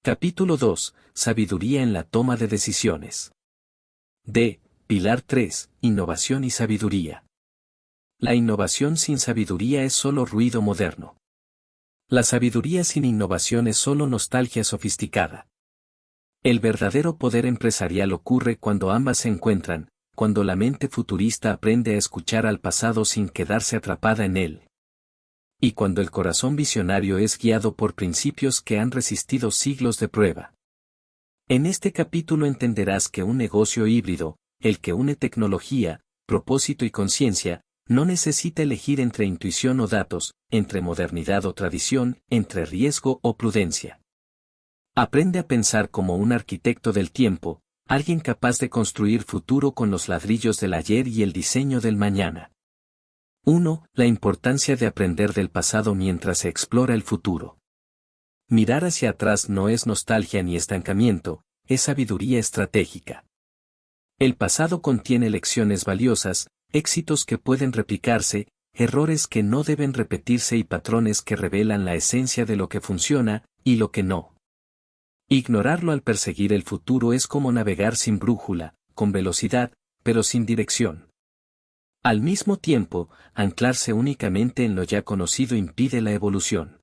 Capítulo 2. Sabiduría en la toma de decisiones. D. Pilar 3. Innovación y sabiduría. La innovación sin sabiduría es solo ruido moderno. La sabiduría sin innovación es solo nostalgia sofisticada. El verdadero poder empresarial ocurre cuando ambas se encuentran, cuando la mente futurista aprende a escuchar al pasado sin quedarse atrapada en él. Y cuando el corazón visionario es guiado por principios que han resistido siglos de prueba. En este capítulo entenderás que un negocio híbrido, el que une tecnología, propósito y conciencia, no necesita elegir entre intuición o datos, entre modernidad o tradición, entre riesgo o prudencia. Aprende a pensar como un arquitecto del tiempo, alguien capaz de construir futuro con los ladrillos del ayer y el diseño del mañana. 1. La importancia de aprender del pasado mientras se explora el futuro. Mirar hacia atrás no es nostalgia ni estancamiento, es sabiduría estratégica. El pasado contiene lecciones valiosas, éxitos que pueden replicarse, errores que no deben repetirse y patrones que revelan la esencia de lo que funciona y lo que no. Ignorarlo al perseguir el futuro es como navegar sin brújula, con velocidad, pero sin dirección. Al mismo tiempo, anclarse únicamente en lo ya conocido impide la evolución.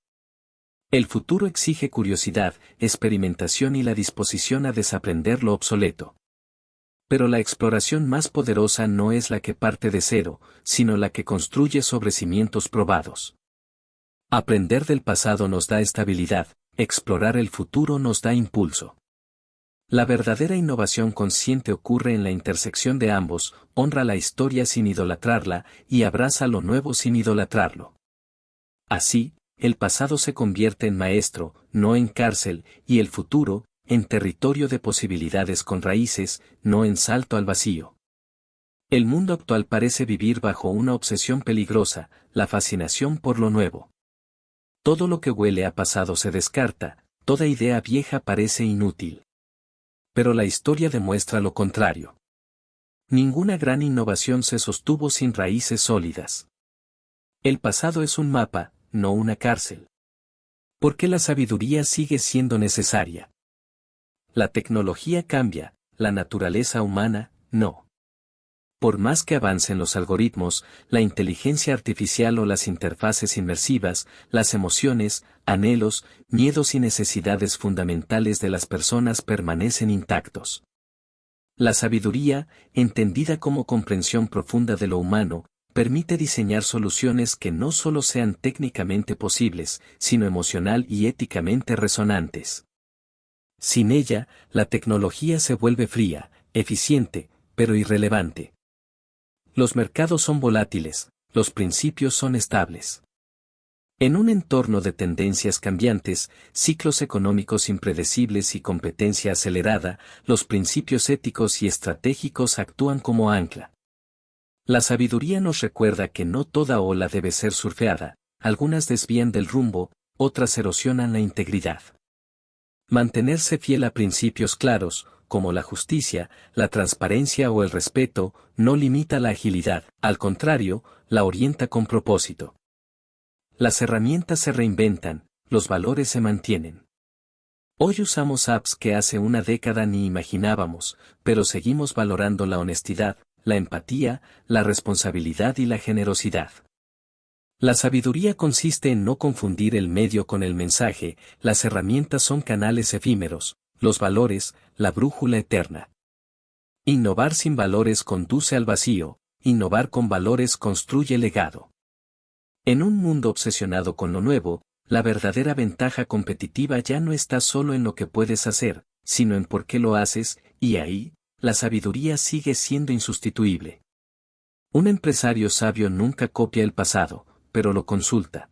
El futuro exige curiosidad, experimentación y la disposición a desaprender lo obsoleto. Pero la exploración más poderosa no es la que parte de cero, sino la que construye sobre cimientos probados. Aprender del pasado nos da estabilidad, explorar el futuro nos da impulso. La verdadera innovación consciente ocurre en la intersección de ambos, honra la historia sin idolatrarla y abraza lo nuevo sin idolatrarlo. Así, el pasado se convierte en maestro, no en cárcel, y el futuro, en territorio de posibilidades con raíces, no en salto al vacío. El mundo actual parece vivir bajo una obsesión peligrosa, la fascinación por lo nuevo. Todo lo que huele a pasado se descarta, toda idea vieja parece inútil. Pero la historia demuestra lo contrario. Ninguna gran innovación se sostuvo sin raíces sólidas. El pasado es un mapa, no una cárcel. ¿Por qué la sabiduría sigue siendo necesaria? La tecnología cambia, la naturaleza humana, no. Por más que avancen los algoritmos, la inteligencia artificial o las interfaces inmersivas, las emociones, anhelos, miedos y necesidades fundamentales de las personas permanecen intactos. La sabiduría, entendida como comprensión profunda de lo humano, permite diseñar soluciones que no solo sean técnicamente posibles, sino emocional y éticamente resonantes. Sin ella, la tecnología se vuelve fría, eficiente, pero irrelevante. Los mercados son volátiles, los principios son estables. En un entorno de tendencias cambiantes, ciclos económicos impredecibles y competencia acelerada, los principios éticos y estratégicos actúan como ancla. La sabiduría nos recuerda que no toda ola debe ser surfeada, algunas desvían del rumbo, otras erosionan la integridad. Mantenerse fiel a principios claros, como la justicia, la transparencia o el respeto, no limita la agilidad, al contrario, la orienta con propósito. Las herramientas se reinventan, los valores se mantienen. Hoy usamos apps que hace una década ni imaginábamos, pero seguimos valorando la honestidad, la empatía, la responsabilidad y la generosidad. La sabiduría consiste en no confundir el medio con el mensaje, las herramientas son canales efímeros, los valores, la brújula eterna. Innovar sin valores conduce al vacío, innovar con valores construye legado. En un mundo obsesionado con lo nuevo, la verdadera ventaja competitiva ya no está solo en lo que puedes hacer, sino en por qué lo haces, y ahí, la sabiduría sigue siendo insustituible. Un empresario sabio nunca copia el pasado, pero lo consulta.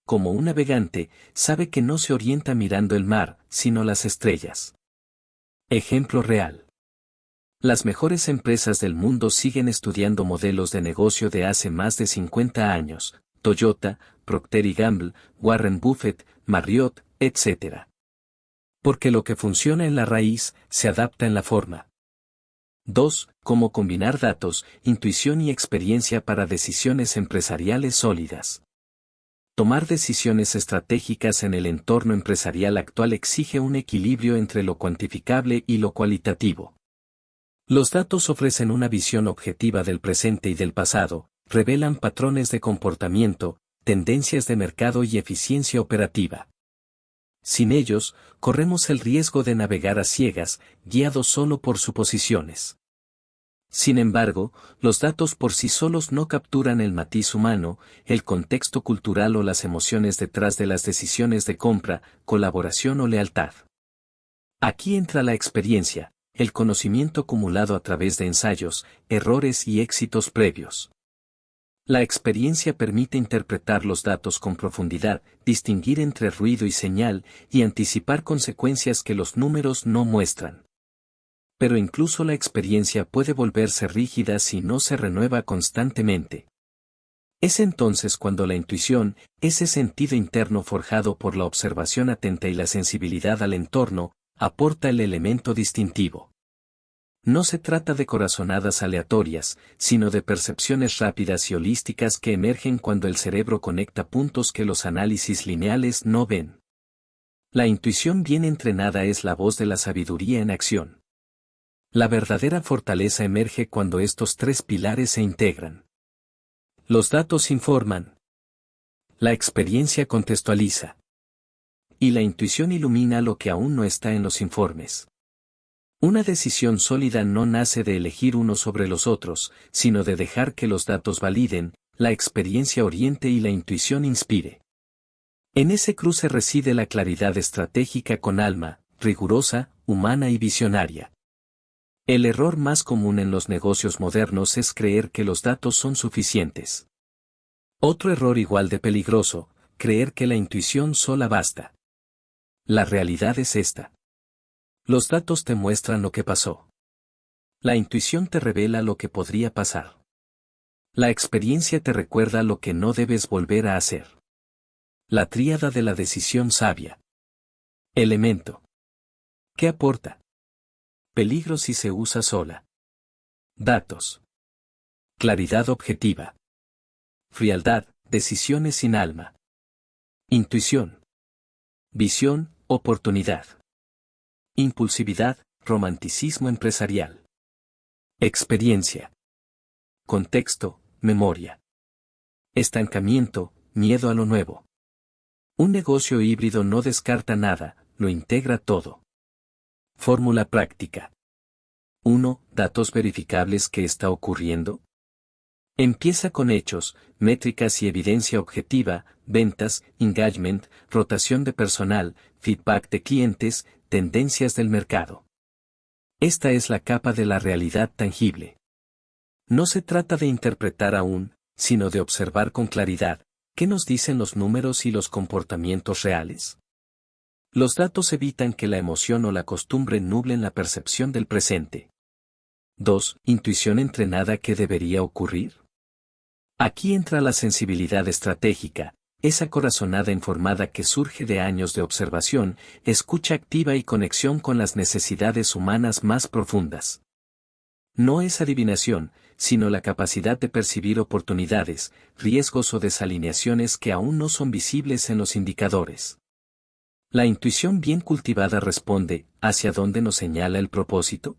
Como un navegante, sabe que no se orienta mirando el mar, sino las estrellas. Ejemplo real. Las mejores empresas del mundo siguen estudiando modelos de negocio de hace más de 50 años, Toyota, Procter & Gamble, Warren Buffett, Marriott, etc. Porque lo que funciona en la raíz, se adapta en la forma. 2. Cómo combinar datos, intuición y experiencia para decisiones empresariales sólidas. Tomar decisiones estratégicas en el entorno empresarial actual exige un equilibrio entre lo cuantificable y lo cualitativo. Los datos ofrecen una visión objetiva del presente y del pasado, revelan patrones de comportamiento, tendencias de mercado y eficiencia operativa. Sin ellos, corremos el riesgo de navegar a ciegas, guiados solo por suposiciones. Sin embargo, los datos por sí solos no capturan el matiz humano, el contexto cultural o las emociones detrás de las decisiones de compra, colaboración o lealtad. Aquí entra la experiencia, el conocimiento acumulado a través de ensayos, errores y éxitos previos. La experiencia permite interpretar los datos con profundidad, distinguir entre ruido y señal, y anticipar consecuencias que los números no muestran. Pero incluso la experiencia puede volverse rígida si no se renueva constantemente. Es entonces cuando la intuición, ese sentido interno forjado por la observación atenta y la sensibilidad al entorno, aporta el elemento distintivo. No se trata de corazonadas aleatorias, sino de percepciones rápidas y holísticas que emergen cuando el cerebro conecta puntos que los análisis lineales no ven. La intuición bien entrenada es la voz de la sabiduría en acción. La verdadera fortaleza emerge cuando estos tres pilares se integran. Los datos informan. La experiencia contextualiza. Y la intuición ilumina lo que aún no está en los informes. Una decisión sólida no nace de elegir uno sobre los otros, sino de dejar que los datos validen, la experiencia oriente y la intuición inspire. En ese cruce reside la claridad estratégica con alma, rigurosa, humana y visionaria. El error más común en los negocios modernos es creer que los datos son suficientes. Otro error igual de peligroso, creer que la intuición sola basta. La realidad es esta. Los datos te muestran lo que pasó. La intuición te revela lo que podría pasar. La experiencia te recuerda lo que no debes volver a hacer. La tríada de la decisión sabia. Elemento. ¿Qué aporta? Peligro si se usa sola. Datos. Claridad objetiva. Frialdad, decisiones sin alma. Intuición. Visión, oportunidad. Impulsividad, romanticismo empresarial. Experiencia. Contexto, memoria. Estancamiento, miedo a lo nuevo. Un negocio híbrido no descarta nada, lo integra todo. Fórmula práctica. 1. Datos verificables. ¿Qué está ocurriendo? Empieza con hechos, métricas y evidencia objetiva, ventas, engagement, rotación de personal, feedback de clientes, tendencias del mercado. Esta es la capa de la realidad tangible. No se trata de interpretar aún, sino de observar con claridad, ¿qué nos dicen los números y los comportamientos reales? Los datos evitan que la emoción o la costumbre nublen la percepción del presente. 2. Intuición entrenada. ¿Qué debería ocurrir? Aquí entra la sensibilidad estratégica, esa corazonada informada que surge de años de observación, escucha activa y conexión con las necesidades humanas más profundas. No es adivinación, sino la capacidad de percibir oportunidades, riesgos o desalineaciones que aún no son visibles en los indicadores. La intuición bien cultivada responde, ¿hacia dónde nos señala el propósito?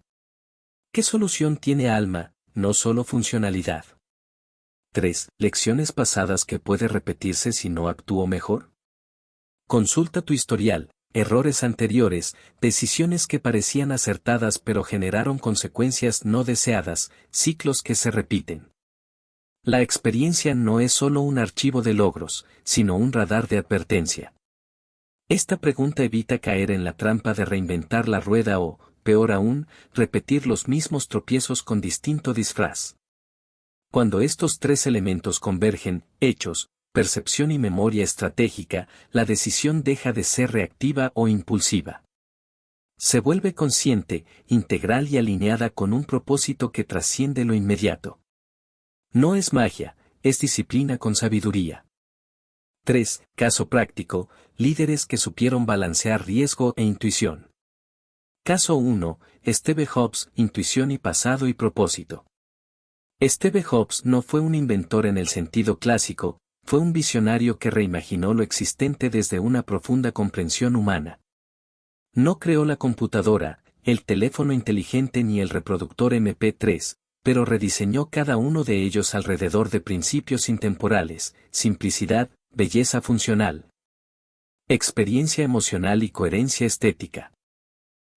¿Qué solución tiene alma, no solo funcionalidad? 3. Lecciones pasadas que puede repetirse si no actúo mejor. Consulta tu historial, errores anteriores, decisiones que parecían acertadas pero generaron consecuencias no deseadas, ciclos que se repiten. La experiencia no es solo un archivo de logros, sino un radar de advertencia. Esta pregunta evita caer en la trampa de reinventar la rueda o, peor aún, repetir los mismos tropiezos con distinto disfraz. Cuando estos tres elementos convergen, hechos, percepción y memoria estratégica, la decisión deja de ser reactiva o impulsiva. Se vuelve consciente, integral y alineada con un propósito que trasciende lo inmediato. No es magia, es disciplina con sabiduría. 3. Caso práctico, líderes que supieron balancear riesgo e intuición. Caso 1, Steve Jobs, intuición y pasado y propósito. Steve Jobs no fue un inventor en el sentido clásico, Fue un visionario que reimaginó lo existente desde una profunda comprensión humana. No creó la computadora, el teléfono inteligente ni el reproductor MP3, pero rediseñó cada uno de ellos alrededor de principios intemporales: simplicidad, belleza funcional, experiencia emocional y coherencia estética.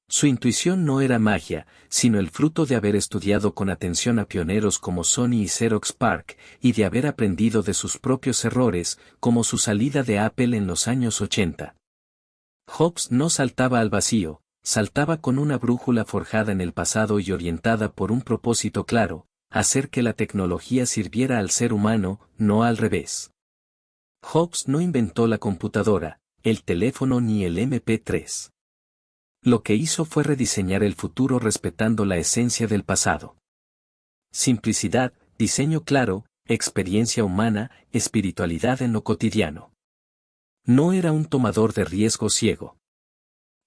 Su intuición no era magia, sino el fruto de haber estudiado con atención a pioneros como Sony y Xerox PARC, y de haber aprendido de sus propios errores, como su salida de Apple en los años 80. Jobs no saltaba al vacío, saltaba con una brújula forjada en el pasado y orientada por un propósito claro: hacer que la tecnología sirviera al ser humano, no al revés. Jobs no inventó la computadora, el teléfono ni el MP3. Lo que hizo fue rediseñar el futuro respetando la esencia del pasado. Simplicidad, diseño claro, experiencia humana, espiritualidad en lo cotidiano. No era un tomador de riesgo ciego.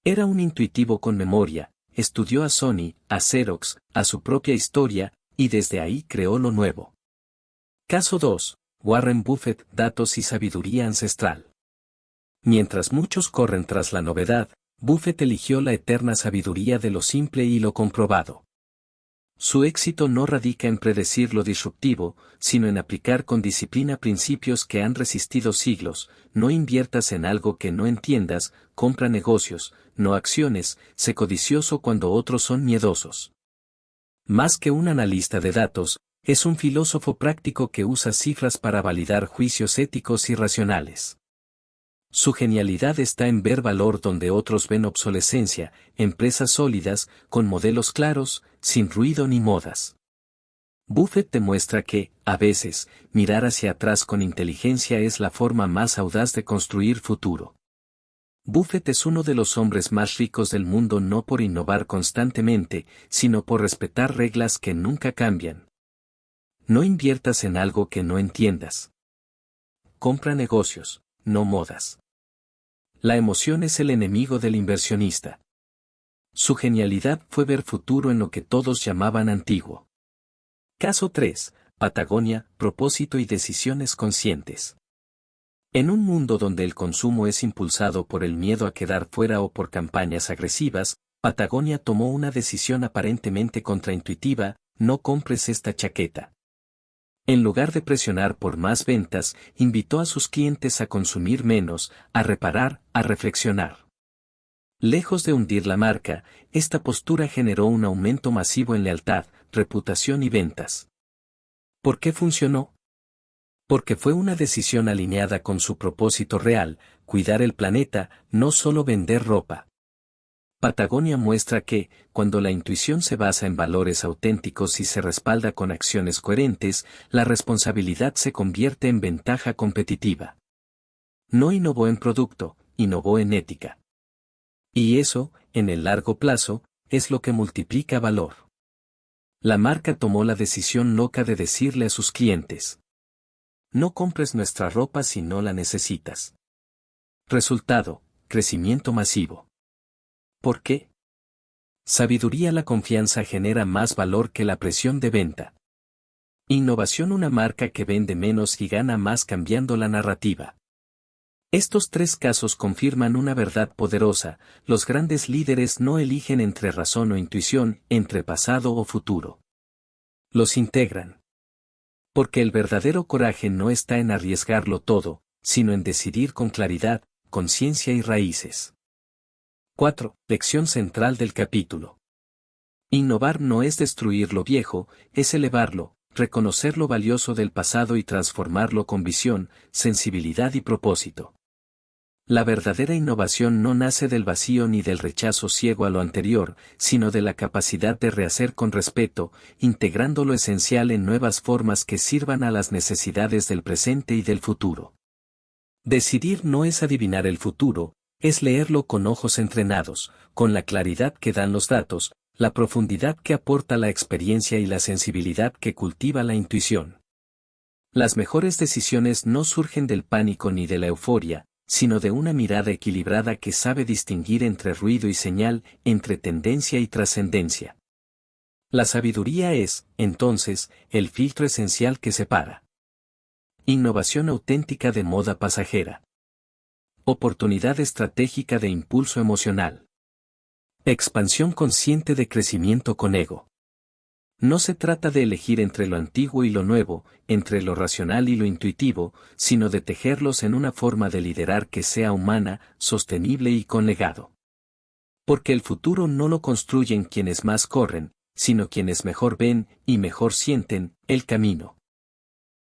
Era un intuitivo con memoria, estudió a Sony, a Xerox, a su propia historia, y desde ahí creó lo nuevo. Caso 2. Warren Buffett, datos y sabiduría ancestral. Mientras muchos corren tras la novedad, Buffett eligió la eterna sabiduría de lo simple y lo comprobado. Su éxito no radica en predecir lo disruptivo, sino en aplicar con disciplina principios que han resistido siglos: no inviertas en algo que no entiendas, compra negocios, no acciones, sé codicioso cuando otros son miedosos. Más que un analista de datos, es un filósofo práctico que usa cifras para validar juicios éticos y racionales. Su genialidad está en ver valor donde otros ven obsolescencia: empresas sólidas, con modelos claros, sin ruido ni modas. Buffett demuestra que, a veces, mirar hacia atrás con inteligencia es la forma más audaz de construir futuro. Buffett es uno de los hombres más ricos del mundo no por innovar constantemente, sino por respetar reglas que nunca cambian. No inviertas en algo que no entiendas. Compra negocios, no modas. La emoción es el enemigo del inversionista. Su genialidad fue ver futuro en lo que todos llamaban antiguo. Caso 3. Patagonia, propósito y decisiones conscientes. En un mundo donde el consumo es impulsado por el miedo a quedar fuera o por campañas agresivas, Patagonia tomó una decisión aparentemente contraintuitiva: no compres esta chaqueta. En lugar de presionar por más ventas, invitó a sus clientes a consumir menos, a reparar, a reflexionar. Lejos de hundir la marca, esta postura generó un aumento masivo en lealtad, reputación y ventas. ¿Por qué funcionó? Porque fue una decisión alineada con su propósito real: cuidar el planeta, no solo vender ropa. Patagonia muestra que, cuando la intuición se basa en valores auténticos y se respalda con acciones coherentes, la responsabilidad se convierte en ventaja competitiva. No innovó en producto, innovó en ética. Y eso, en el largo plazo, es lo que multiplica valor. La marca tomó la decisión loca de decirle a sus clientes: no compres nuestra ropa si no la necesitas. Resultado: crecimiento masivo. ¿Por qué? Sabiduría: la confianza genera más valor que la presión de venta. Innovación: una marca que vende menos y gana más cambiando la narrativa. Estos 3 casos confirman una verdad poderosa: los grandes líderes no eligen entre razón o intuición, entre pasado o futuro. Los integran. Porque el verdadero coraje no está en arriesgarlo todo, sino en decidir con claridad, conciencia y raíces. 4. Lección central del capítulo. Innovar no es destruir lo viejo, es elevarlo, reconocer lo valioso del pasado y transformarlo con visión, sensibilidad y propósito. La verdadera innovación no nace del vacío ni del rechazo ciego a lo anterior, sino de la capacidad de rehacer con respeto, integrando lo esencial en nuevas formas que sirvan a las necesidades del presente y del futuro. Decidir no es adivinar el futuro, es leerlo con ojos entrenados, con la claridad que dan los datos, la profundidad que aporta la experiencia y la sensibilidad que cultiva la intuición. Las mejores decisiones no surgen del pánico ni de la euforia, sino de una mirada equilibrada que sabe distinguir entre ruido y señal, entre tendencia y trascendencia. La sabiduría es, entonces, el filtro esencial que separa. Innovación auténtica de moda pasajera. Oportunidad estratégica de impulso emocional. Expansión consciente de crecimiento con ego. No se trata de elegir entre lo antiguo y lo nuevo, entre lo racional y lo intuitivo, sino de tejerlos en una forma de liderar que sea humana, sostenible y con legado. Porque el futuro no lo construyen quienes más corren, sino quienes mejor ven y mejor sienten el camino.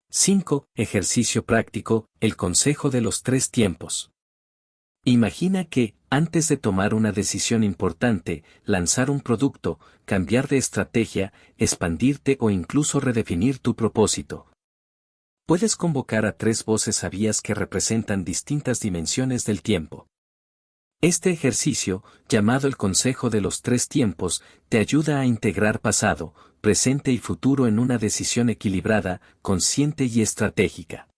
5. Ejercicio práctico, el consejo de los 3 tiempos. Imagina que, antes de tomar una decisión importante, lanzar un producto, cambiar de estrategia, expandirte o incluso redefinir tu propósito. Puedes convocar a 3 voces sabias que representan distintas dimensiones del tiempo. Este ejercicio, llamado el consejo de los 3 tiempos, te ayuda a integrar pasado, presente y futuro en una decisión equilibrada, consciente y estratégica.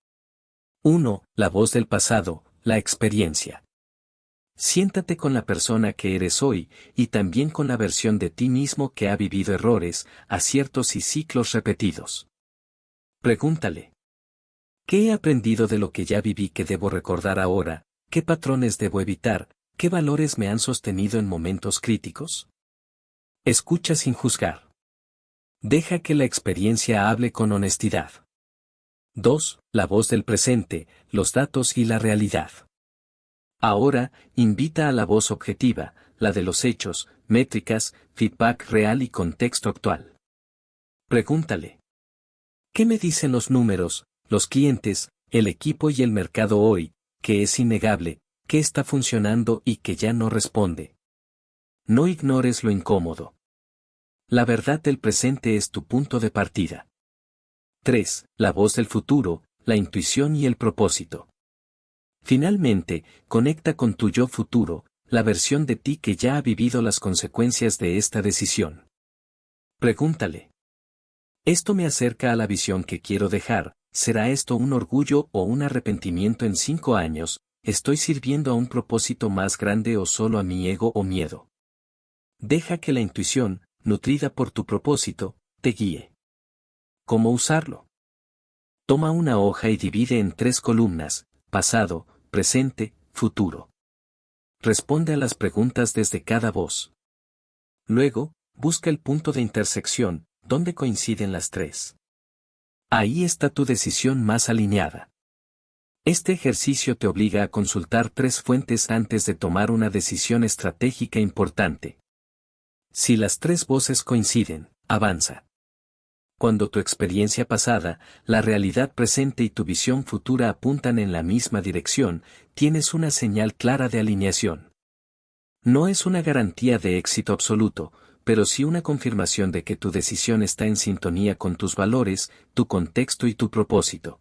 1. La voz del pasado, la experiencia. Siéntate con la persona que eres hoy, y también con la versión de ti mismo que ha vivido errores, aciertos y ciclos repetidos. Pregúntale. ¿Qué he aprendido de lo que ya viví que debo recordar ahora? ¿Qué patrones debo evitar? ¿Qué valores me han sostenido en momentos críticos? Escucha sin juzgar. Deja que la experiencia hable con honestidad. 2. La voz del presente, los datos y la realidad. Ahora, invita a la voz objetiva, la de los hechos, métricas, feedback real y contexto actual. Pregúntale. ¿Qué me dicen los números, los clientes, el equipo y el mercado hoy, que es innegable, que está funcionando y que ya no responde? No ignores lo incómodo. La verdad del presente es tu punto de partida. 3. La voz del futuro, la intuición y el propósito. Finalmente, conecta con tu yo futuro, la versión de ti que ya ha vivido las consecuencias de esta decisión. Pregúntale. ¿Esto me acerca a la visión que quiero dejar? ¿Será esto un orgullo o un arrepentimiento en 5 años? ¿Estoy sirviendo a un propósito más grande o solo a mi ego o miedo? Deja que la intuición, nutrida por tu propósito, te guíe. ¿Cómo usarlo? Toma una hoja y divide en 3 columnas, pasado, presente, futuro. Responde a las preguntas desde cada voz. Luego, busca el punto de intersección, donde coinciden las 3. Ahí está tu decisión más alineada. Este ejercicio te obliga a consultar 3 fuentes antes de tomar una decisión estratégica importante. Si las 3 voces coinciden, avanza. Cuando tu experiencia pasada, la realidad presente y tu visión futura apuntan en la misma dirección, tienes una señal clara de alineación. No es una garantía de éxito absoluto, pero sí una confirmación de que tu decisión está en sintonía con tus valores, tu contexto y tu propósito.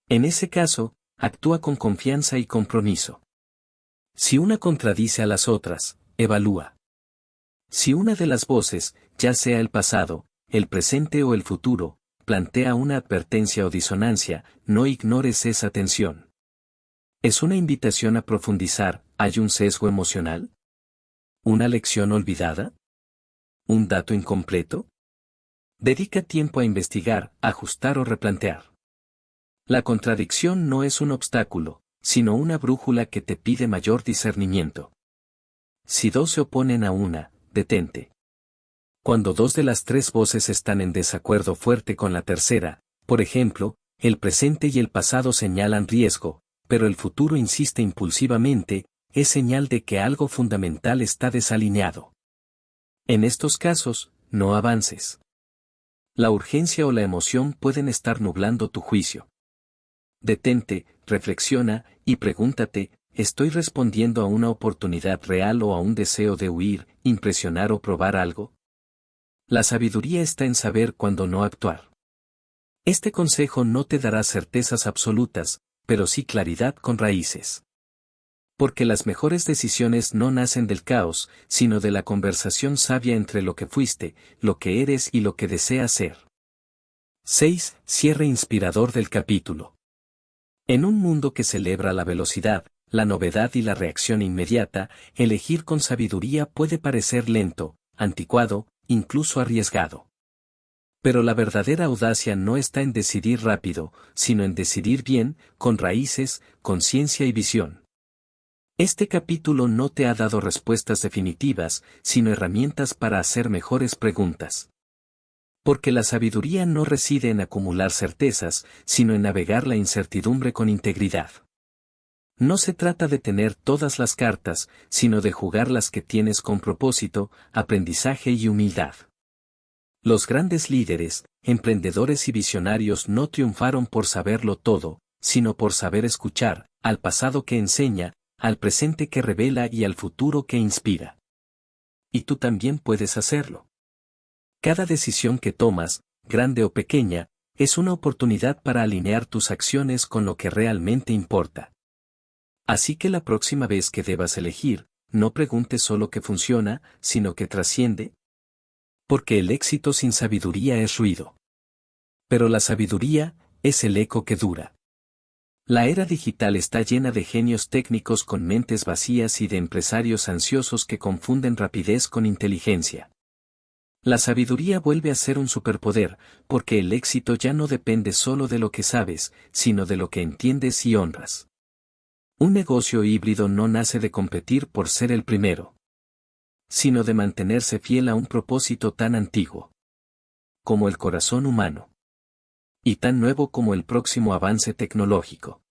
En ese caso, actúa con confianza y compromiso. Si una contradice a las otras, evalúa. Si una de las voces, ya sea el pasado, el presente o el futuro, plantea una advertencia o disonancia, no ignores esa tensión. ¿Es una invitación a profundizar? ¿Hay un sesgo emocional? ¿Una lección olvidada? ¿Un dato incompleto? Dedica tiempo a investigar, ajustar o replantear. La contradicción no es un obstáculo, sino una brújula que te pide mayor discernimiento. Si 2 se oponen a una, detente. Cuando 2 de las 3 voces están en desacuerdo fuerte con la tercera, por ejemplo, el presente y el pasado señalan riesgo, pero el futuro insiste impulsivamente, es señal de que algo fundamental está desalineado. En estos casos, no avances. La urgencia o la emoción pueden estar nublando tu juicio. Detente, reflexiona, y pregúntate, ¿estoy respondiendo a una oportunidad real o a un deseo de huir, impresionar o probar algo? La sabiduría está en saber cuándo no actuar. Este consejo no te dará certezas absolutas, pero sí claridad con raíces. Porque las mejores decisiones no nacen del caos, sino de la conversación sabia entre lo que fuiste, lo que eres y lo que deseas ser. 6. Cierre inspirador del capítulo. En un mundo que celebra la velocidad, la novedad y la reacción inmediata, elegir con sabiduría puede parecer lento, anticuado, incluso arriesgado. Pero la verdadera audacia no está en decidir rápido, sino en decidir bien, con raíces, conciencia y visión. Este capítulo no te ha dado respuestas definitivas, sino herramientas para hacer mejores preguntas. Porque la sabiduría no reside en acumular certezas, sino en navegar la incertidumbre con integridad. No se trata de tener todas las cartas, sino de jugar las que tienes con propósito, aprendizaje y humildad. Los grandes líderes, emprendedores y visionarios no triunfaron por saberlo todo, sino por saber escuchar, al pasado que enseña, al presente que revela y al futuro que inspira. Y tú también puedes hacerlo. Cada decisión que tomas, grande o pequeña, es una oportunidad para alinear tus acciones con lo que realmente importa. Así que la próxima vez que debas elegir, no preguntes solo qué funciona, sino que trasciende. Porque el éxito sin sabiduría es ruido. Pero la sabiduría es el eco que dura. La era digital está llena de genios técnicos con mentes vacías y de empresarios ansiosos que confunden rapidez con inteligencia. La sabiduría vuelve a ser un superpoder, porque el éxito ya no depende solo de lo que sabes, sino de lo que entiendes y honras. Un negocio híbrido no nace de competir por ser el primero, sino de mantenerse fiel a un propósito tan antiguo como el corazón humano, y tan nuevo como el próximo avance tecnológico.